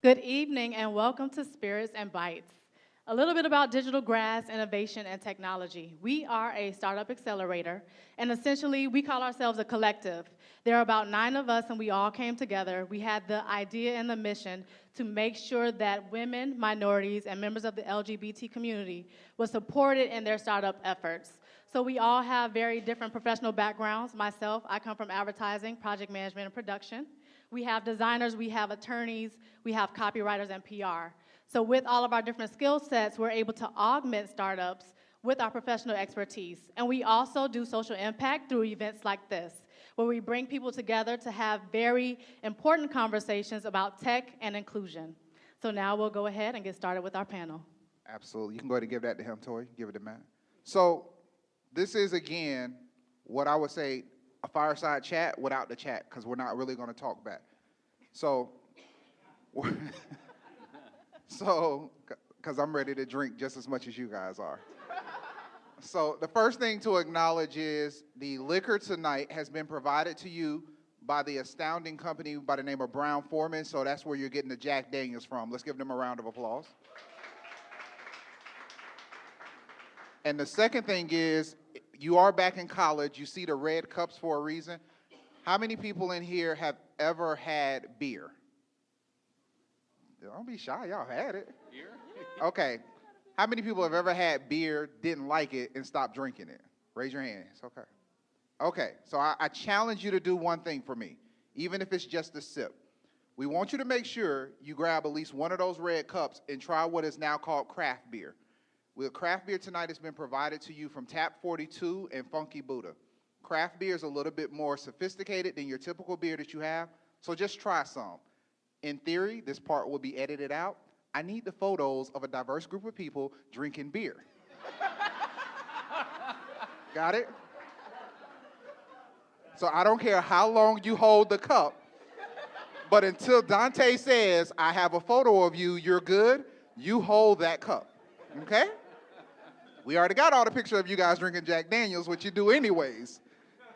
Good evening and welcome to Spirits and Bytes. A little bit about digital grass, innovation, and technology. We are a startup accelerator, and essentially we call ourselves a collective. There are about 9 of us, and we all came together. We had the idea and the mission to make sure that women, minorities, and members of the LGBT community were supported in their startup efforts. So we all have very different professional backgrounds. Myself, I come from advertising, project management, and production. We have designers, we have attorneys, we have copywriters and PR. So with all of our different skill sets, we're able to augment startups with our professional expertise. And we also do social impact through events like this, where we bring people together to have very important conversations about tech and inclusion. So now we'll go ahead and get started with our panel. Absolutely. You can go ahead and give that to him, Toy. Give it to Matt. So this is, again, what I would say a fireside chat without the chat, because we're not really going to talk back. So, because I'm ready to drink just as much as you guys are. So the first thing to acknowledge is the liquor tonight has been provided to you by the astounding company by the name of Brown-Forman, so that's where you're getting the Jack Daniels from. Let's give them a round of applause. And the second thing is, you are back in college. You see the red cups for a reason. How many people in here have ever had beer? Don't be shy. Y'all had it. Beer? Okay. How many people have ever had beer, didn't like it, and stopped drinking it? Raise your hands. Okay. Okay. So I challenge you to do one thing for me, even if it's just a sip. We want you to make sure you grab at least one of those red cups and try what is now called craft beer. Well, craft beer tonight has been provided to you from Tap 42 and Funky Buddha. Craft beer is a little bit more sophisticated than your typical beer that you have, so just try some. In theory, this part will be edited out. I need the photos of a diverse group of people drinking beer. Got it? So I don't care how long you hold the cup, but until Dante says, I have a photo of you, you're good, you hold that cup, okay? We already got all the picture of you guys drinking Jack Daniels, which you do anyways.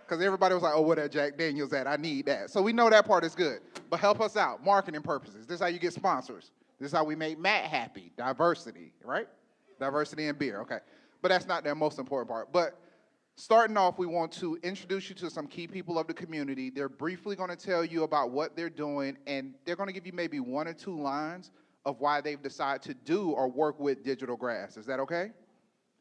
Because everybody was like, oh, where that Jack Daniels at? I need that. So we know that part is good. But help us out, marketing purposes. This is how you get sponsors. This is how we make Matt happy. Diversity, right? Diversity in beer, okay. But that's not the most important part. But starting off, we want to introduce you to some key people of the community. They're briefly going to tell you about what they're doing, and they're going to give you maybe 1 or 2 lines of why they've decided to do or work with digital grass. Is that okay?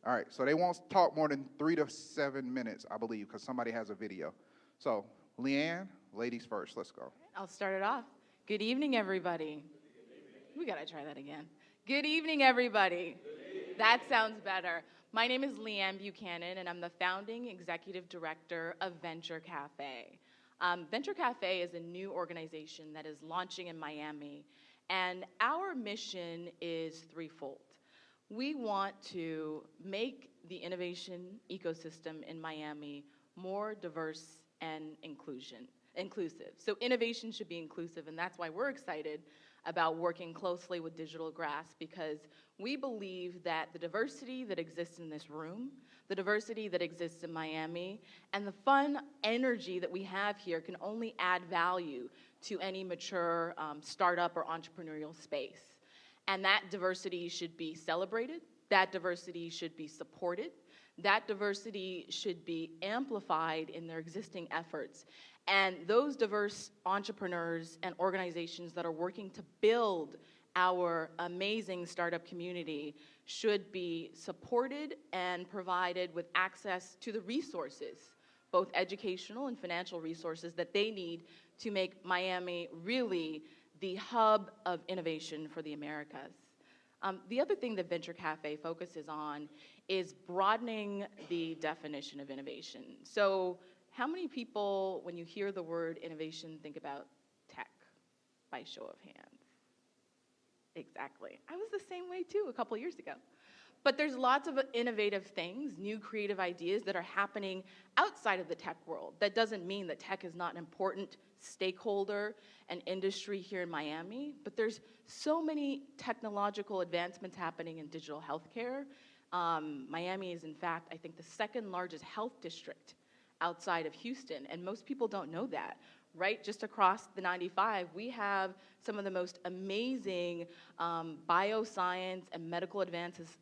All right, so they won't talk more than 3 to 7 minutes, I believe, because somebody has a video. So, Leigh-Ann, ladies first, let's go. I'll start it off. Good evening, everybody. We gotta try that again. Good evening, everybody. That sounds better. My name is Leigh-Ann Buchanan, and I'm the founding executive director of Venture Cafe. Venture Cafe is a new organization that is launching in Miami, and our mission is threefold. We want to make the innovation ecosystem in Miami more diverse and inclusive. So innovation should be inclusive, and that's why we're excited about working closely with Digital Grass, because we believe that the diversity that exists in this room, the diversity that exists in Miami, and the fun energy that we have here can only add value to any mature startup or entrepreneurial space. And that diversity should be celebrated, that diversity should be supported, that diversity should be amplified in their existing efforts. And those diverse entrepreneurs and organizations that are working to build our amazing startup community should be supported and provided with access to the resources, both educational and financial resources that they need to make Miami really the hub of innovation for the Americas. The other thing that Venture Cafe focuses on is broadening the definition of innovation. So how many people, when you hear the word innovation, think about tech, by show of hands? Exactly. I was the same way too a couple years ago. But there's lots of innovative things, new creative ideas that are happening outside of the tech world. That doesn't mean that tech is not an important stakeholder and industry here in Miami, but there's so many technological advancements happening in digital healthcare. Miami is, in fact, I think the 2nd largest health district outside of Houston, and most people don't know that. right just across the 95, we have some of the most amazing bioscience and medical advances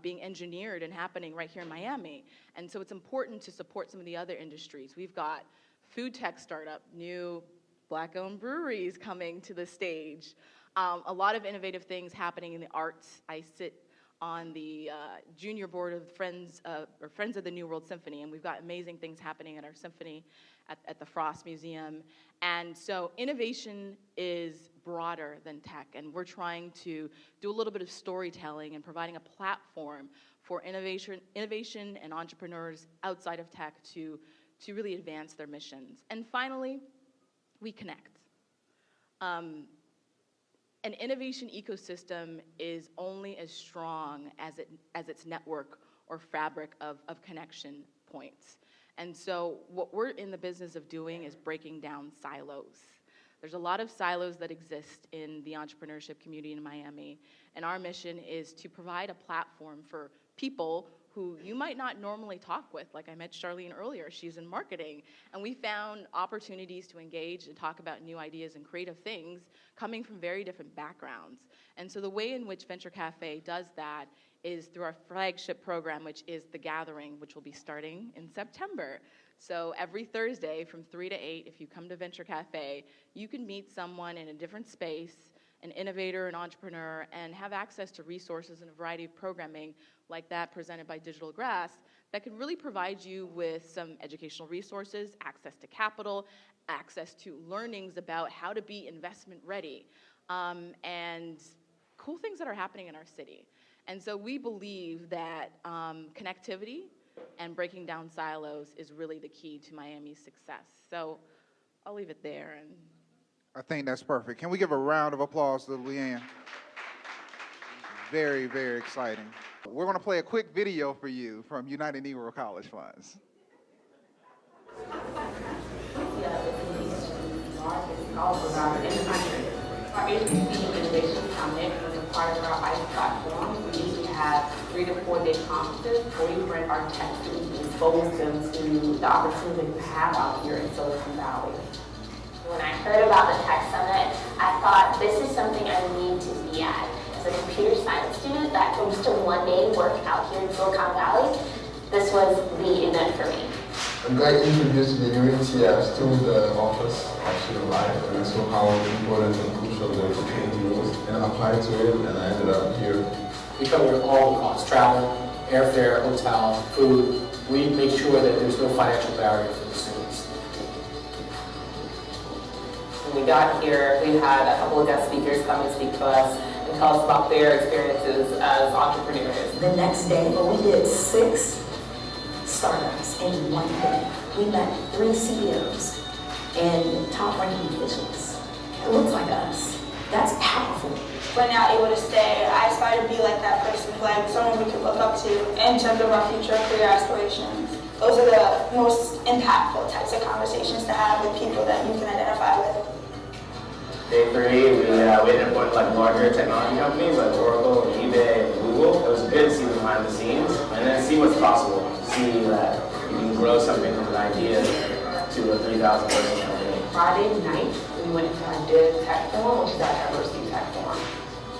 being engineered and happening right here in Miami. And so it's important to support some of the other industries. We've got food tech startup, new Black-owned breweries coming to the stage, a lot of innovative things happening in the arts. I sit on the junior board of Friends of the New World Symphony, and we've got amazing things happening at our symphony at the Frost Museum. And so innovation is broader than tech, and we're trying to do a little bit of storytelling and providing a platform for innovation and entrepreneurs outside of tech to really advance their missions. And finally, we connect. An innovation ecosystem is only as strong as its network or fabric of connection points. And so what we're in the business of doing is breaking down silos. There's a lot of silos that exist in the entrepreneurship community in Miami, and our mission is to provide a platform for people who you might not normally talk with. Like I met Charlene earlier, she's in marketing, and we found opportunities to engage and talk about new ideas and creative things coming from very different backgrounds. And so the way in which Venture Cafe does that is through our flagship program, which is The Gathering, which will be starting in September. So every Thursday from 3 to 8, if you come to Venture Cafe, you can meet someone in a different space, an innovator, an entrepreneur, and have access to resources and a variety of programming like that presented by Digital Grass that can really provide you with some educational resources, access to capital, access to learnings about how to be investment ready, and cool things that are happening in our city. And so we believe that connectivity and breaking down silos is really the key to Miami's success. So I'll leave it there. And I think that's perfect. Can we give a round of applause to Leigh-Ann? Very, very exciting. We're going to play a quick video for you from United Negro College Funds. Our HBC Innovation Summit was a part of our Bytes platform. We usually have 3 to 4 day conferences where we bring our tech students and expose them to the opportunity we have out here in Silicon Valley. When I heard about the Tech Summit, I thought this is something I need to be at. As a computer science student that hopes to one day work out here in Silicon Valley, this was the event for me. I'm glad to introduce the new ETFs to the office of student life, and I saw how important and crucial the opportunity was, and I applied to it, and I ended up here. We cover all the costs: travel, airfare, hotel, food. We make sure that there's no financial barrier for the students. When we got here, we had a couple of guest speakers come and speak to us and tell us about their experiences as entrepreneurs. The next day, we did 6 startups in one day. We met 3 CEOs and top-ranking officials. It looks like us. That's powerful. We're now able to stay. I aspire to be like that person, like someone we can look up to in terms of our future career aspirations. Those are the most impactful types of conversations to have with people that you can identify with. Day 3, we ended up with like larger technology companies like Oracle, and eBay, and Google. It was good to see behind the scenes and then see what's possible. See that you can grow something from an idea to a 3,000 person company. Friday night, we went into our Div Tech Forum, which is our diversity tech forum.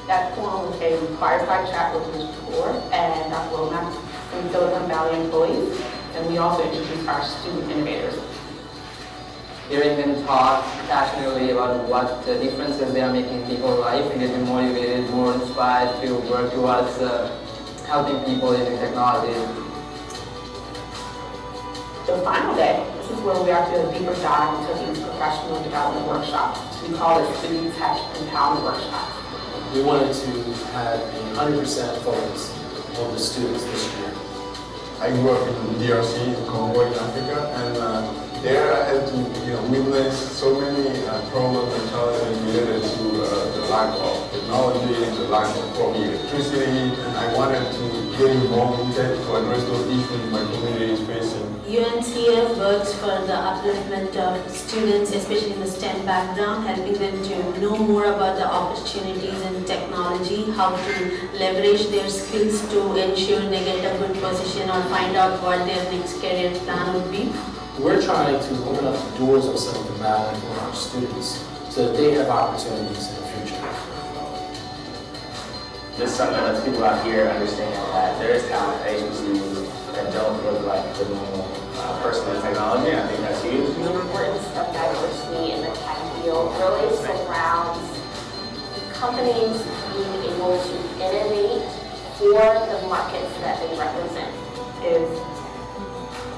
That forum was a fireside chat with Ms. Tour and Dr. Roadmap from Silicon Valley employees, and we also introduced our student innovators. Hearing them talk passionately about what the differences they are making in people's life, and getting motivated, more inspired to work towards helping people using technology. The final day, this is where we are to a deeper dive into these professional development workshops. We call it Student Tech Empowerment Workshops. We wanted to have a 100% focus on the students this year. I grew up in the DRC, in Congo, in Africa, and there I had to witness so many problems and challenges related to the lack of technology, the lack of probably electricity, and I wanted to get involved in tech to address those issues my community is facing. UNCF works for the upliftment of students, especially in the STEM background, helping them to know more about the opportunities in technology, how to leverage their skills to ensure they get a good position or find out what their next career plan would be. We're trying to open up the doors of Silicon Valley for our students so that they have opportunities in the future. This summit lets people out here understand that there is talent at HBCUs that don't look like the normal person in technology, and I think that's huge. The importance of diversity in the tech field really surrounds companies being able to innovate for the markets that they represent. Is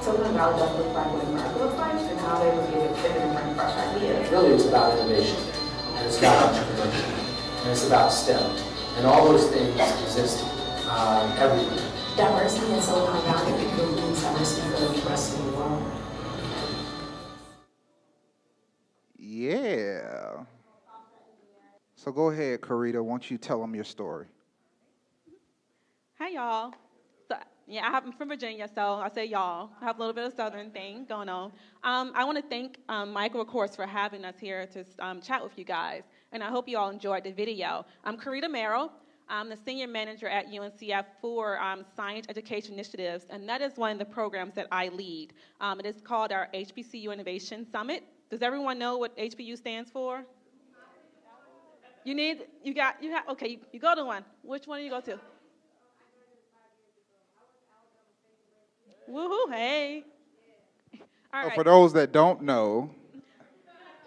Silicon Valley does look like what America looks like, and how they was able to pivot and bring fresh ideas. Really, it's about innovation, and it's about entrepreneurship, and it's about STEM, and all those things exist everywhere. Diversity in Silicon Valley means diversity for the rest of the world. Yeah. So go ahead, Carita. Why don't you tell them your story? Hi, y'all. So, I'm from Virginia, so I say y'all. I have a little bit of Southern thing going on. I want to thank Michael, of course, for having us here to chat with you guys, and I hope you all enjoyed the video. I'm Carita Merrill. I'm the senior manager at UNCF for Science Education Initiatives, and that is one of the programs that I lead. It is called our HBCU Innovation Summit. Does everyone know what HBU stands for? You go to one. Which one do you go to? Woohoo, hey. All right. For those that don't know,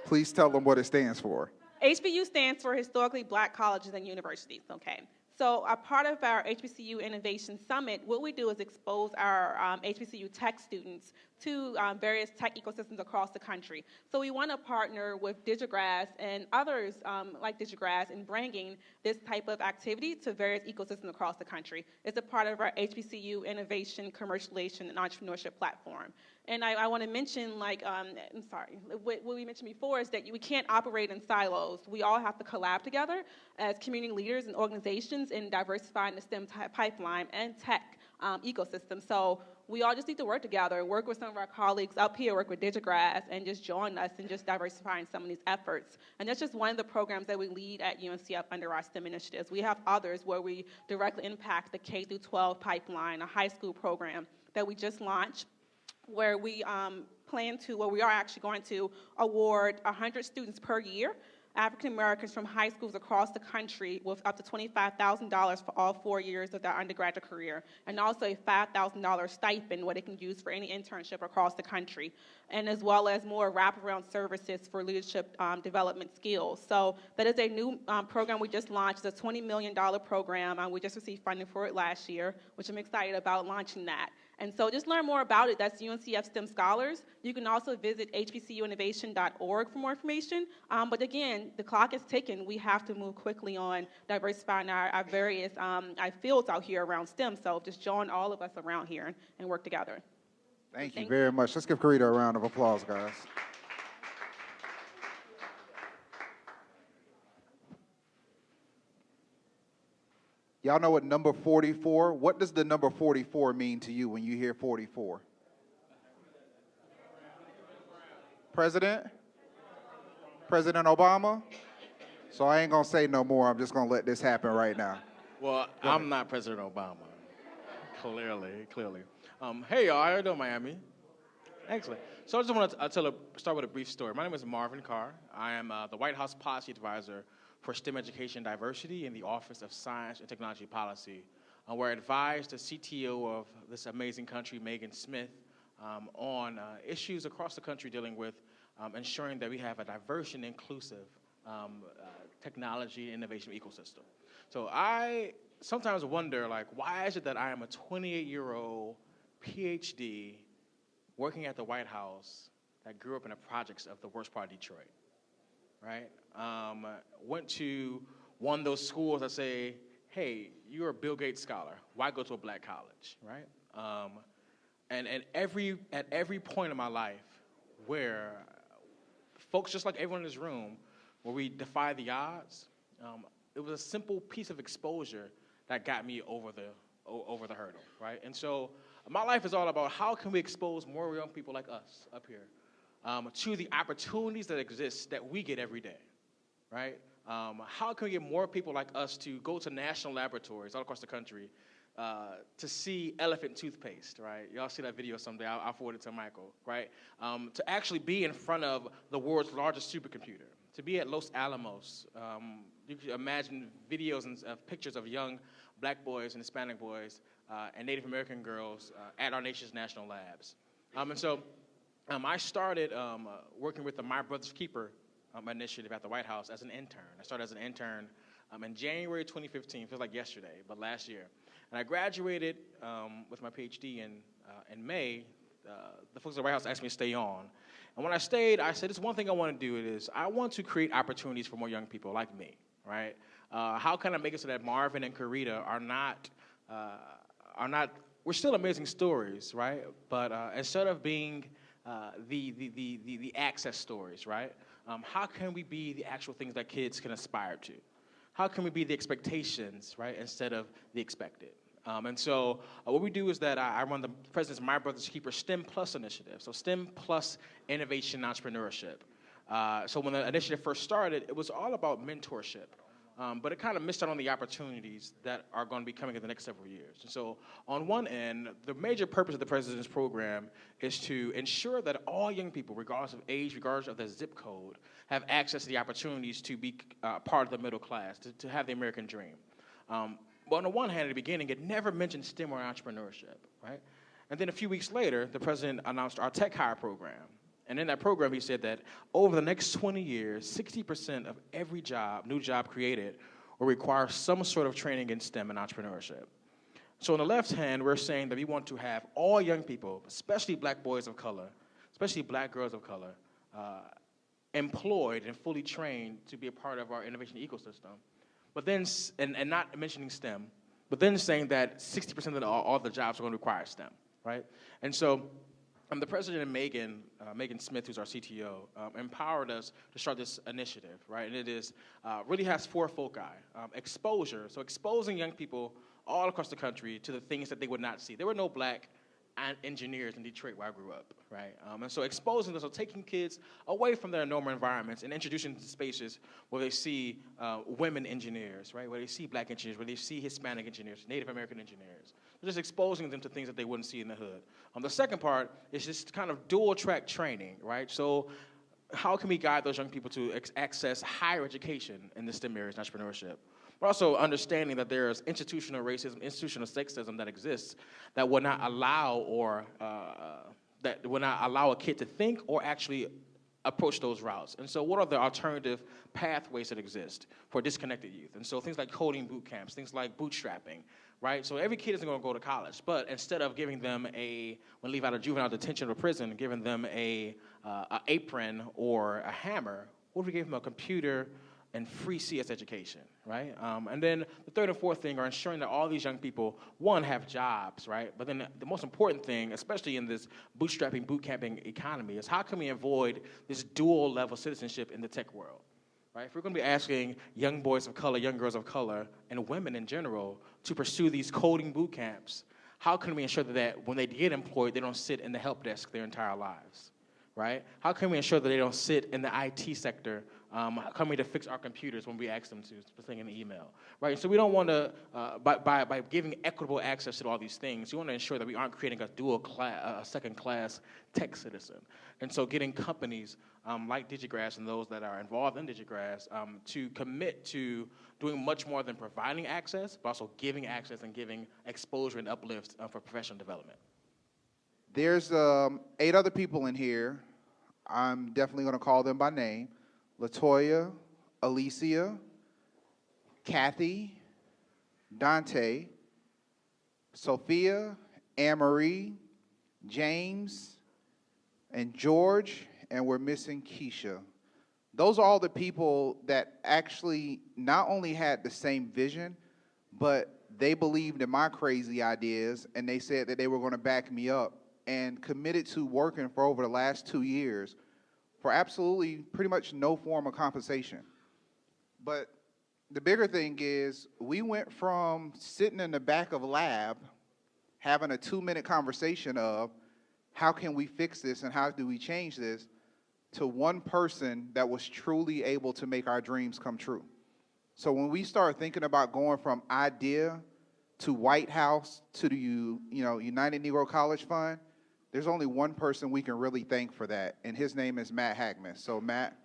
please tell them what it stands for. HBU stands for Historically Black Colleges and Universities, okay? So a part of our HBCU Innovation Summit, what we do is expose our HBCU tech students to various tech ecosystems across the country. So we want to partner with Digigrass and others like Digigrass in bringing this type of activity to various ecosystems across the country. It's a part of our HBCU Innovation, Commercialization, and Entrepreneurship platform. And I want to mention, what we mentioned before is that we can't operate in silos. We all have to collab together as community leaders and organizations in diversifying the STEM pipeline and tech ecosystem. So we all just need to work together, work with some of our colleagues up here, work with Digigrass, and just join us in just diversifying some of these efforts. And that's just one of the programs that we lead at UNCF under our STEM initiatives. We have others where we directly impact the K through 12 pipeline, a high school program that we just launched, where we we are actually going to award 100 students per year, African Americans from high schools across the country, with up to $25,000 for all 4 years of their undergraduate career, and also a $5,000 stipend where they can use for any internship across the country, and as well as more wraparound services for leadership development skills. So that is a new program we just launched. It's a $20 million program. We just received funding for it last year, which I'm excited about launching that. And so just learn more about it. That's UNCF STEM Scholars. You can also visit hbcuinnovation.org for more information. But again, the clock is ticking. We have to move quickly on diversifying our various fields out here around STEM. So just join all of us around here and work together. Thank you very much. Let's give Carita a round of applause, guys. Y'all know what number 44? What does the number 44 mean to you when you hear 44? President? President Obama? So I ain't going to say no more. I'm just going to let this happen right now. Well, I'm not President Obama. Clearly. Hey, y'all. How you doing, Miami? Excellent. So I just want to start with a brief story. My name is Marvin Carr. I am the White House Policy Advisor for STEM Education and Diversity in the Office of Science and Technology Policy, where I advised the CTO of this amazing country, Megan Smith, on issues across the country dealing with ensuring that we have a diverse and inclusive technology and innovation ecosystem. So I sometimes wonder, why is it that I am a 28-year-old PhD working at the White House that grew up in the projects of the worst part of Detroit, right? Went to one of those schools that say, hey, you're a Bill Gates scholar. Why go to a black college, right? And at every point in my life where folks, just like everyone in this room, where we defy the odds, it was a simple piece of exposure that got me over the hurdle, right? And so my life is all about how can we expose more young people like us up here to the opportunities that exist that we get every day, right? How can we get more people like us to go to national laboratories all across the country to see elephant toothpaste, right? Y'all see that video someday. I'll forward it to Michael, right? To actually be in front of the world's largest supercomputer, to be at Los Alamos. You can imagine videos and pictures of young black boys and Hispanic boys and Native American girls at our nation's national labs. I started working with the My Brother's Keeper initiative at the White House as an intern. I started as an intern in January 2015, feels like yesterday, but last year. And I graduated with my PhD in May. The folks at the White House asked me to stay on. And when I stayed, I said, this one thing I want to do is I want to create opportunities for more young people like me, right? How can I make it so that Marvin and Carita are not, we're still amazing stories, right? But instead of being the access stories, right? How can we be the actual things that kids can aspire to? How can we be the expectations, right, instead of the expected? What we do is that I run the President's My Brother's Keeper STEM Plus initiative, so STEM Plus Innovation Entrepreneurship. So when the initiative first started, it was all about mentorship. But it kind of missed out on the opportunities that are going to be coming in the next several years. And so on one end, the major purpose of the President's program is to ensure that all young people, regardless of age, regardless of their zip code, have access to the opportunities to be part of the middle class, to have the American dream. But on the one hand, at the beginning, it never mentioned STEM or entrepreneurship, right? And then a few weeks later, the President announced our Tech Hire program. And in that program, he said that over the next 20 years, 60% of every new job created, will require some sort of training in STEM and entrepreneurship. So on the left hand, we're saying that we want to have all young people, especially black boys of color, especially black girls of color, employed and fully trained to be a part of our innovation ecosystem. But then, and not mentioning STEM, but then saying that 60% of all the jobs are going to require STEM, right? And so the President and Megan Smith, who's our CTO, empowered us to start this initiative, right? And it is really has four foci. Exposure, so exposing young people all across the country to the things that they would not see. There were no black engineers in Detroit where I grew up, right? And so exposing them, so taking kids away from their normal environments and introducing them to spaces where they see women engineers, right? Where they see black engineers, where they see Hispanic engineers, Native American engineers. Just exposing them to things that they wouldn't see in the hood. The second part is just kind of dual track training, right? So how can we guide those young people to access higher education in the STEM areas and entrepreneurship? But also understanding that there's institutional racism, institutional sexism that exists that would not allow a kid to think or actually approach those routes. And so what are the alternative pathways that exist for disconnected youth? And so things like coding boot camps, things like bootstrapping, right? So every kid isn't going to go to college, but instead of giving them when they leave out of juvenile detention or prison, giving them a apron or a hammer, what if we gave them a computer and free CS education, right? And then the third and fourth thing are ensuring that all these young people, one, have jobs, right? But then the most important thing, especially in this bootstrapping, bootcamping economy, is how can we avoid this dual level citizenship in the tech world, right? If we're gonna be asking young boys of color, young girls of color, and women in general to pursue these coding boot camps, how can we ensure that when they get employed, they don't sit in the help desk their entire lives, right? How can we ensure that they don't sit in the IT sector coming to fix our computers when we ask them to, send an email, right? So we don't want to, by giving equitable access to all these things, we want to ensure that we aren't creating a second-class tech citizen. And so getting companies like DigiGrass and those that are involved in DigiGrass to commit to doing much more than providing access, but also giving access and giving exposure and uplift for professional development. There's 8 other people in here. I'm definitely going to call them by name. LaToya, Alicia, Kathy, Dante, Sophia, Anne-Marie, James, and George, and we're missing Keisha. Those are all the people that actually not only had the same vision, but they believed in my crazy ideas, and they said that they were going to back me up and committed to working for over the last 2 years for absolutely pretty much no form of compensation. But the bigger thing is we went from sitting in the back of a lab having a 2-minute conversation of how can we fix this and how do we change this to one person that was truly able to make our dreams come true. So when we start thinking about going from idea to White House, to the United Negro College Fund, there's only one person we can really thank for that, and his name is Matt Haggman. So Matt,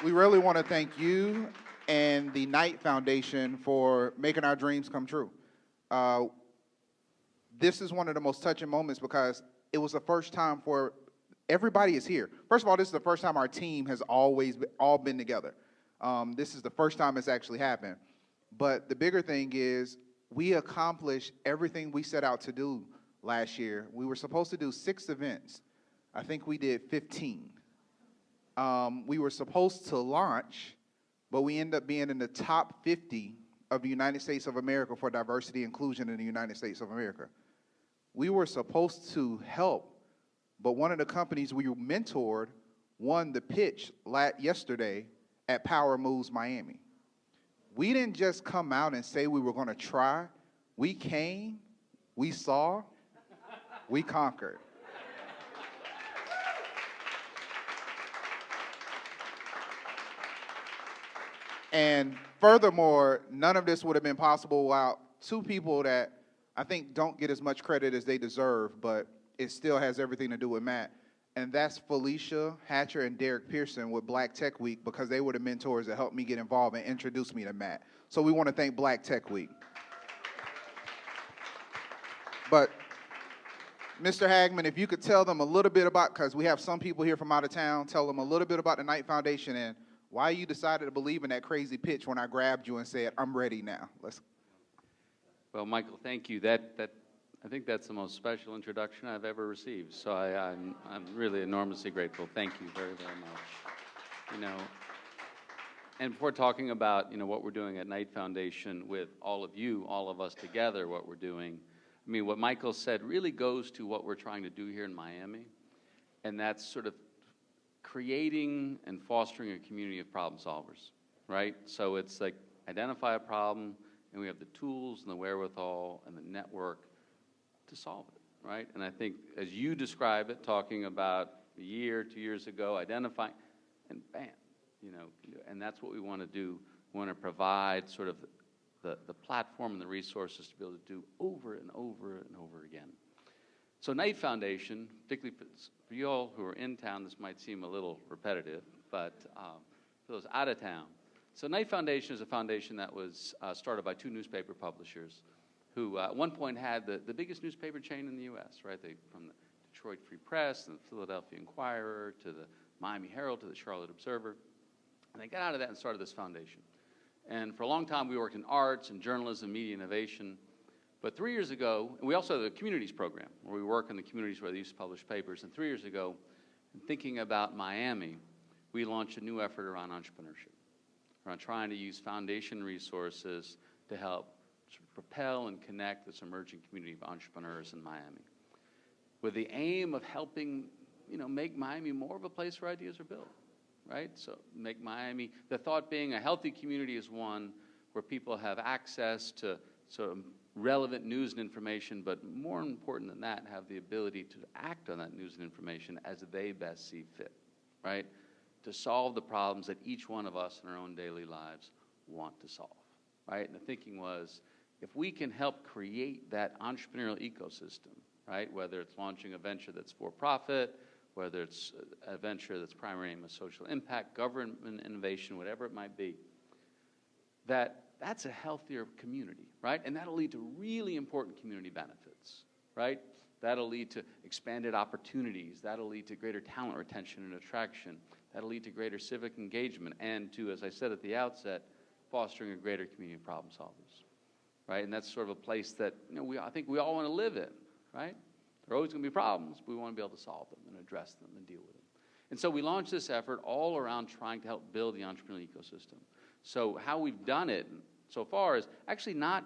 we really want to thank you and the Knight Foundation for making our dreams come true. This is one of the most touching moments because it was the first time for everybody is here. First of all, this is the first time our team has all been together. This is the first time it's actually happened. But the bigger thing is we accomplished everything we set out to do last year. We were supposed to do 6 events. I think we did 15. We were supposed to launch, but we ended up being in the top 50 of the United States of America for diversity inclusion in the United States of America. We were supposed to help, but one of the companies we mentored won the pitch yesterday at Power Moves Miami. We didn't just come out and say we were going to try. We came, we saw, we conquered. And furthermore, none of this would have been possible without 2 people that I think don't get as much credit as they deserve, but it still has everything to do with Matt. And that's Felicia Hatcher and Derek Pearson with Black Tech Week, because they were the mentors that helped me get involved and introduced me to Matt. So we want to thank Black Tech Week. But Mr. Haggman, if you could tell them a little bit about, because we have some people here from out of town, tell them a little bit about the Knight Foundation and why you decided to believe in that crazy pitch when I grabbed you and said, I'm ready now. Well, Michael, thank you. I think that's the most special introduction I've ever received. So I'm really enormously grateful. Thank you very, very much. And before talking about what we're doing at Knight Foundation with all of you, all of us together, what we're doing, I mean, what Michael said really goes to what we're trying to do here in Miami, and that's sort of creating and fostering a community of problem solvers, right? So it's like identify a problem, and we have the tools and the wherewithal and the network to solve it, right? And I think as you describe it, talking about a year, 2 years ago, identifying, and bam, and that's what we want to do. We want to provide sort of the platform and the resources to be able to do over and over and over again. So Knight Foundation, particularly for you all who are in town, this might seem a little repetitive, but for those out of town. So Knight Foundation is a foundation that was started by 2 newspaper publishers who at one point had the biggest newspaper chain in the U.S., right? From the Detroit Free Press and the Philadelphia Inquirer to the Miami Herald to the Charlotte Observer. And they got out of that and started this foundation. And for a long time, we worked in arts and journalism, media innovation. But 3 years ago, and we also have the communities program, where we work in the communities where they used to publish papers. And 3 years ago, thinking about Miami, we launched a new effort around entrepreneurship, around trying to use foundation resources to help propel and connect this emerging community of entrepreneurs in Miami, with the aim of helping, make Miami more of a place where ideas are built, right? So make Miami, the thought being a healthy community is one where people have access to sort of relevant news and information, but more important than that, have the ability to act on that news and information as they best see fit, right? To solve the problems that each one of us in our own daily lives want to solve, right? And the thinking was, if we can help create that entrepreneurial ecosystem, right, whether it's launching a venture that's for-profit, whether it's a venture that's primary aim of social impact, government innovation, whatever it might be, that's a healthier community, right? And that'll lead to really important community benefits, right? That'll lead to expanded opportunities. That'll lead to greater talent retention and attraction. That'll lead to greater civic engagement and to, as I said at the outset, fostering a greater community of problem solvers, right? And that's sort of a place that I think we all want to live in, right? There are always going to be problems, but we want to be able to solve them and address them and deal with them. And so we launched this effort all around trying to help build the entrepreneurial ecosystem. So how we've done it so far is actually not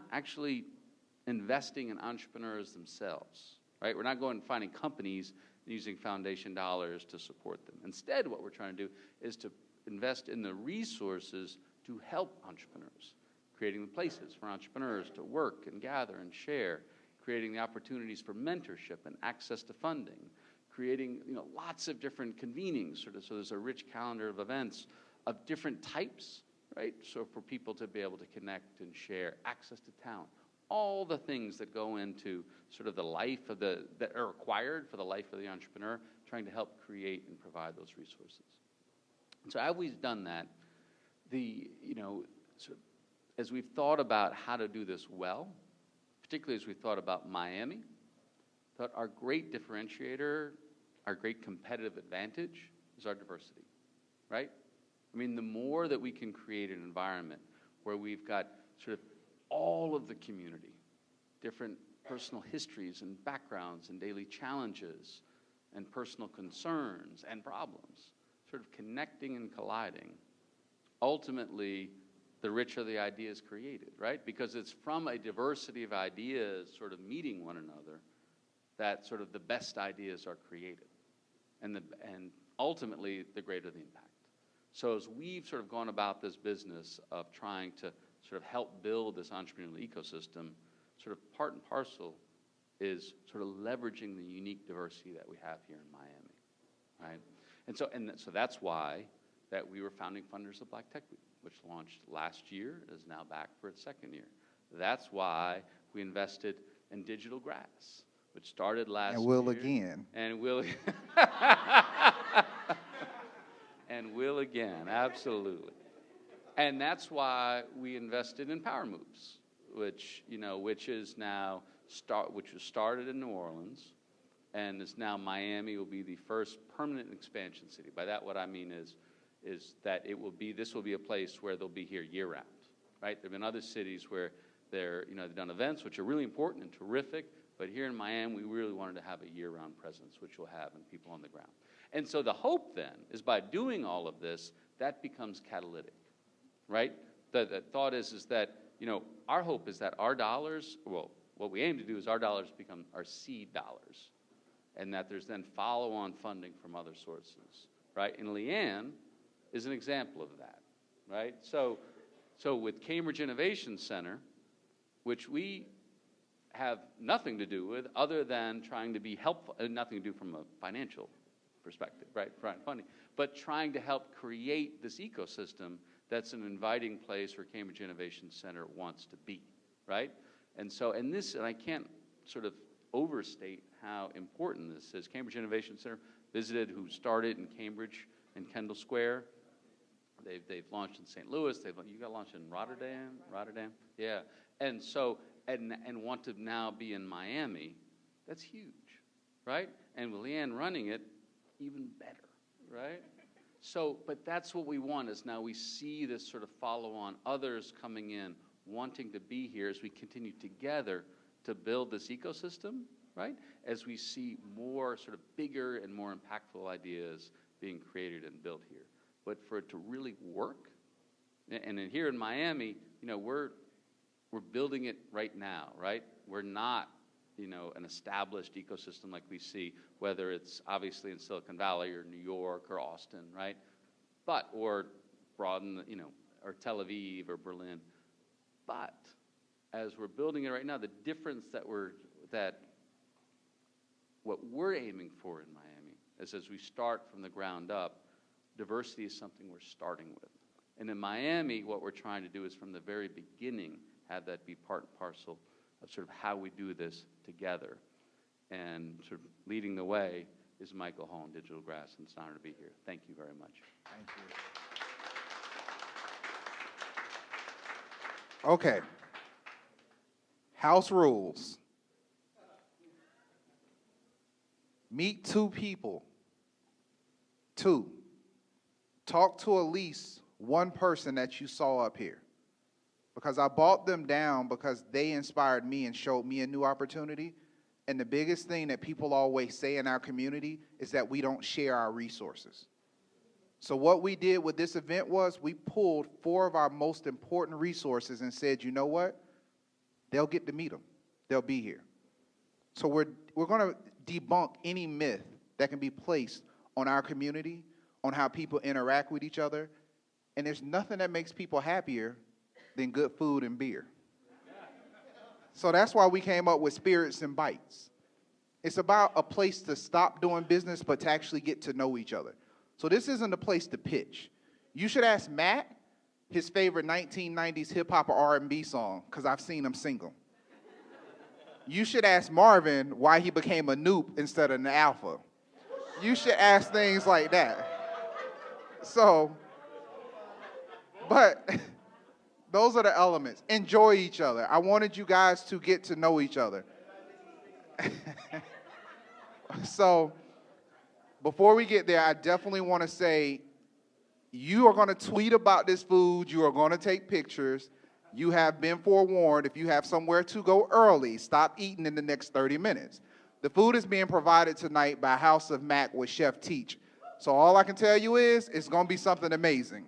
investing in entrepreneurs themselves, right? We're not going and finding companies using foundation dollars to support them. Instead, what we're trying to do is to invest in the resources to help entrepreneurs, creating the places for entrepreneurs to work and gather and share, creating the opportunities for mentorship and access to funding, creating lots of different convenings, so there's a rich calendar of events of different types, right? So for people to be able to connect and share, access to talent, all the things that go into sort of the life of that are required for the life of the entrepreneur, trying to help create and provide those resources. And so as we've done that, sort of, as we've thought about how to do this well, particularly as we thought about Miami, thought our great differentiator, our great competitive advantage is our diversity, right? I mean, the more that we can create an environment where we've got sort of all of the community, different personal histories and backgrounds and daily challenges and personal concerns and problems, sort of connecting and colliding, ultimately, the richer the ideas created, right? Because it's from a diversity of ideas sort of meeting one another that sort of the best ideas are created. And ultimately, the greater the impact. So as we've sort of gone about this business of trying to sort of help build this entrepreneurial ecosystem, sort of part and parcel is sort of leveraging the unique diversity that we have here in Miami, right? And so that's why that we were founding funders of Black Tech Week, which launched last year, is now back for its second year. That's why we invested in Digital Grass, which started last year. And will again. And will and will again, absolutely. And that's why we invested in Power Moves, which was started in New Orleans, and is now Miami will be the first permanent expansion city. By that, what I mean is that this will be a place where they'll be here year-round, right? There have been other cities where they've done events, which are really important and terrific, but here in Miami, we really wanted to have a year-round presence, which we'll have, and people on the ground. And so the hope then is by doing all of this, that becomes catalytic, right? The thought is that, our hope is that our dollars, well, what we aim to do is our dollars become our seed dollars, and that there's then follow-on funding from other sources, right? And Leigh-Ann is an example of that, right? So with Cambridge Innovation Center, which we have nothing to do with other than trying to be helpful, nothing to do from a financial perspective, right, funding, but trying to help create this ecosystem that's an inviting place where Cambridge Innovation Center wants to be, right? And I can't sort of overstate how important this is. Cambridge Innovation Center visited who started in Cambridge and Kendall Square. They've launched in St. Louis. You got launched in Rotterdam, yeah. And want to now be in Miami. That's huge, right? And with Leigh-Ann running it, even better, right? So, but that's what we want is now we see this sort of follow-on, others coming in, wanting to be here as we continue together to build this ecosystem, right? As we see more sort of bigger and more impactful ideas being created and built here. But for it to really work, and here in Miami, we're building it right now, right? We're not, an established ecosystem like we see, whether it's obviously in Silicon Valley or New York or Austin, right? Or broaden, or Tel Aviv or Berlin. But as we're building it right now, the difference that what we're aiming for in Miami is as we start from the ground up, diversity is something we're starting with. And in Miami, what we're trying to do is from the very beginning, have that be part and parcel of sort of how we do this together. And sort of leading the way is Michael Hall and Digital Grass, and it's an honor to be here. Thank you very much. Thank you. Okay. House rules. Meet two people. 2. Talk to at least one person that you saw up here. Because I brought them down because they inspired me and showed me a new opportunity. And the biggest thing that people always say in our community is that we don't share our resources. So what we did with this event was we pulled 4 of our most important resources and said, you know what? They'll get to meet them. They'll be here. So we're going to debunk any myth that can be placed on our community, on how people interact with each other. And there's nothing that makes people happier than good food and beer. So that's why we came up with Spirits and Bytes. It's about a place to stop doing business, but to actually get to know each other. So this isn't a place to pitch. You should ask Matt his favorite 1990s hip-hop or R&B song, because I've seen him single. You should ask Marvin why he became a noob instead of an alpha. You should ask things like that. So, but those are the elements. Enjoy each other. I wanted you guys to get to know each other. So, before we get there, I definitely want to say, you are going to tweet about this food. You are going to take pictures. You have been forewarned. If you have somewhere to go early, stop eating in the next 30 minutes. The food is being provided tonight by House of Mac with Chef Teach. So all I can tell you is, it's going to be something amazing.